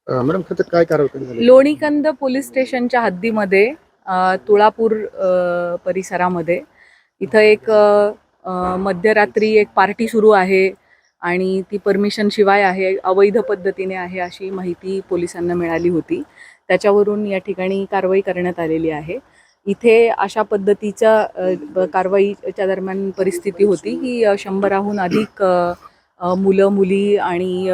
Madam खरं काय कारवाई झाली? लोणीकंद पोलीस स्टेशनच्या हद्दीमध्ये तुळापूर परिसरामध्ये इथं एक मध्यरात्री एक पार्टी सुरू आहे आणि ती परमिशन शिवाय आहे, अवैध पद्धतीने आहे अशी माहिती पोलिसांना मिळाली होती. त्याच्यावरून या ठिकाणी कारवाई करण्यात आलेली आहे. इथे अशा पद्धतीच्या कारवाईच्या दरम्यान परिस्थिती होती की 100हून अधिक मुलं मुली आणि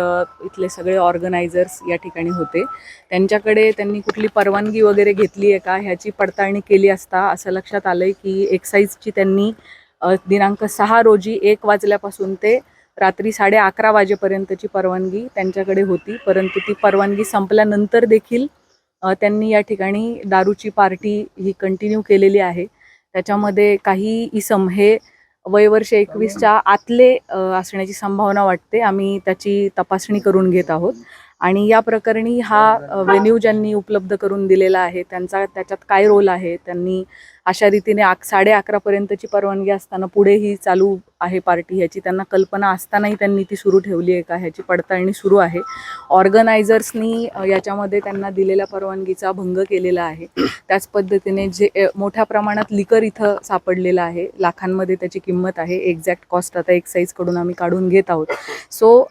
इथले सगळे ऑर्गनायझर्स या ठिकाणी होते. त्यांच्याकडे त्यांनी कुठली परवानगी वगैरे घेतली आहे का ह्याची पडताळणी केली असता असं लक्षात आलं आहे की एक्साईजची त्यांनी दिनांक 6 रोजी 1 वाजल्यापासून ते रात्री 11:30 वाजेपर्यंतची परवानगी त्यांच्याकडे होती. परंतु ती परवानगी संपल्यानंतर देखील त्यांनी या ठिकाणी दारूची पार्टी ही कंटिन्यू केलेली आहे. त्याच्यामध्ये काही इसम हे वयवर्ष 21च्या आतले असण्याची संभावना वाटते. आम्ही त्याची तपासणी करून घेत आहोत आणि या प्रकरणी हा व्हेन्यू ज्यांनी उपलब्ध करून दिलेला आहे त्याच्यात काय रोल आहे, त्यांनी अशा रीतीने 11:30 पर्यंतची परवानगी असताना पुढे ही चालू आहे पार्टी ह्याची त्यांना कल्पना असतानाही त्यांनी ती सुरू ठेवली आहे का ह्याची पडताळणी सुरू आहे. ऑर्गनायझर्सनी याच्यामध्ये त्यांना दिलेल्या परवानगीचा भंग केलेला आहे. त्याच पद्धतीने जे मोठ्या प्रमाणात लिकर इथं सापडलेलं आहे, लाखांमध्ये त्याची किंमत आहे. एक्झॅक्ट कॉस्ट आता एक्साईजकडून आम्ही काढून घेत आहोत. सो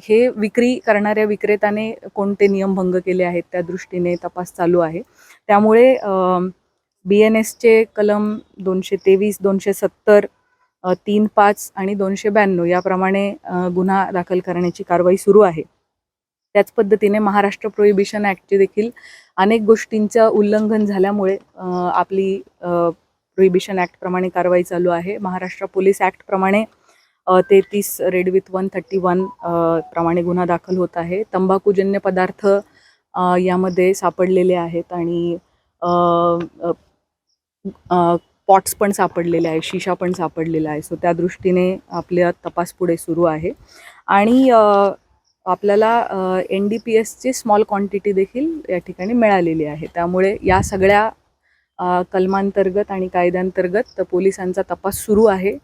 हे विक्री करणाऱ्या विक्रेत्याने कोणते नियम भंग केले आहेत त्या दृष्टीने तपास चालू आहे. त्यामुळे BNSचे कलम 223, 270, 3(5) आणि 292 याप्रमाणे गुन्हा दाखल करण्याची कारवाई सुरू आहे. त्याच पद्धतीने महाराष्ट्र प्रोहिबिशन ॲक्टचे देखील अनेक गोष्टींचं उल्लंघन झाल्यामुळे आपली प्रोहिबिशन ॲक्टप्रमाणे कारवाई चालू आहे. महाराष्ट्र पोलीस ॲक्टप्रमाणे 33 रेड विथ 131 प्रमाणे गुन्हा दाखल होत आहे. तंबाखूजन्य पदार्थ यामध्ये सापडलेले आहेत आणि पॉट्स पण सापडलेले आहे, शिशा पण सापडलेला आहे. सो त्या दृष्टीने आपला तपास पुढे सुरू आहे आणि आपल्याला NDPSची स्मॉल क्वांटिटी देखील या ठिकाणी मिळालेली आहे. त्यामुळे या सगळ्या कलमांतर्गत आणि कायद्यांतर्गत पोलिसांचा तपास सुरू आहे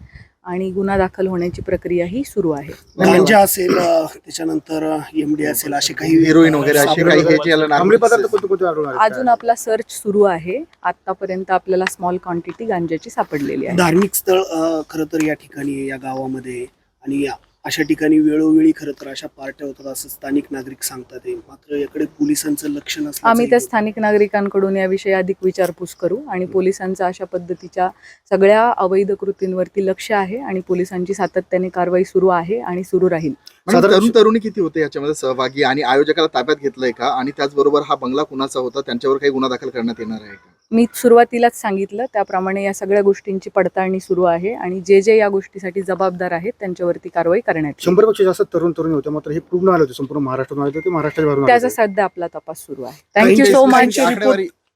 आणि गुन्हा दाखल होण्याची प्रक्रिया ही सुरू आहे. गांजा असेल, त्याच्यानंतर MD असेल, असे काही हिरोईन वगैरे असे काही अंमली पदार्थ कोणते आढळून आले? अजून आपला सर्च सुरू आहे. आतापर्यंत आपल्याला स्मॉल क्वांटिटी गांजाची सापडलेली आहे. धार्मिक स्थळ खरं तर या ठिकाणी या गावामध्ये आणि अशा ठिकाणी वेळोवेळी खरं तर अशा पार्ट्या होतात असं स्थानिक नागरिक सांगतात. मात्र याकडे पोलिसांचं लक्ष नसतं. आम्ही त्या स्थानिक नागरिकांकडून याविषयी अधिक विचारपूस करू आणि पोलिसांचं अशा पद्धतीच्या सगळ्या अवैध कृतींवरती लक्ष आहे आणि पोलिसांची सातत्याने कारवाई सुरू आहे आणि सुरू राहील. तरुण तरुणी किती होते याच्यामध्ये सहभागी आणि आयोजकाला ताब्यात घेतलंय का? आणि त्याचबरोबर हा बंगला कुणाचा होता, त्यांच्यावर काही गुन्हा दाखल करण्यात येणार आहे का? मी सुरुवातीलाच सांगितलं त्याप्रमाणे या सगळ्या गोष्टींची पडताळणी सुरू आहे आणि जे या गोष्टीसाठी जबाबदार आहेत त्यांच्यावरती कारवाई करण्यात येईल. 100 पेक्षा जास्त तरुण तरुणी होते, मात्र हे पूर्ण आले होते, संपूर्ण महाराष्ट्रातून आले होते, महाराष्ट्राच्या बाहेरून त्याचा सध्या आपला तपास सुरू आहे. Thank you so much.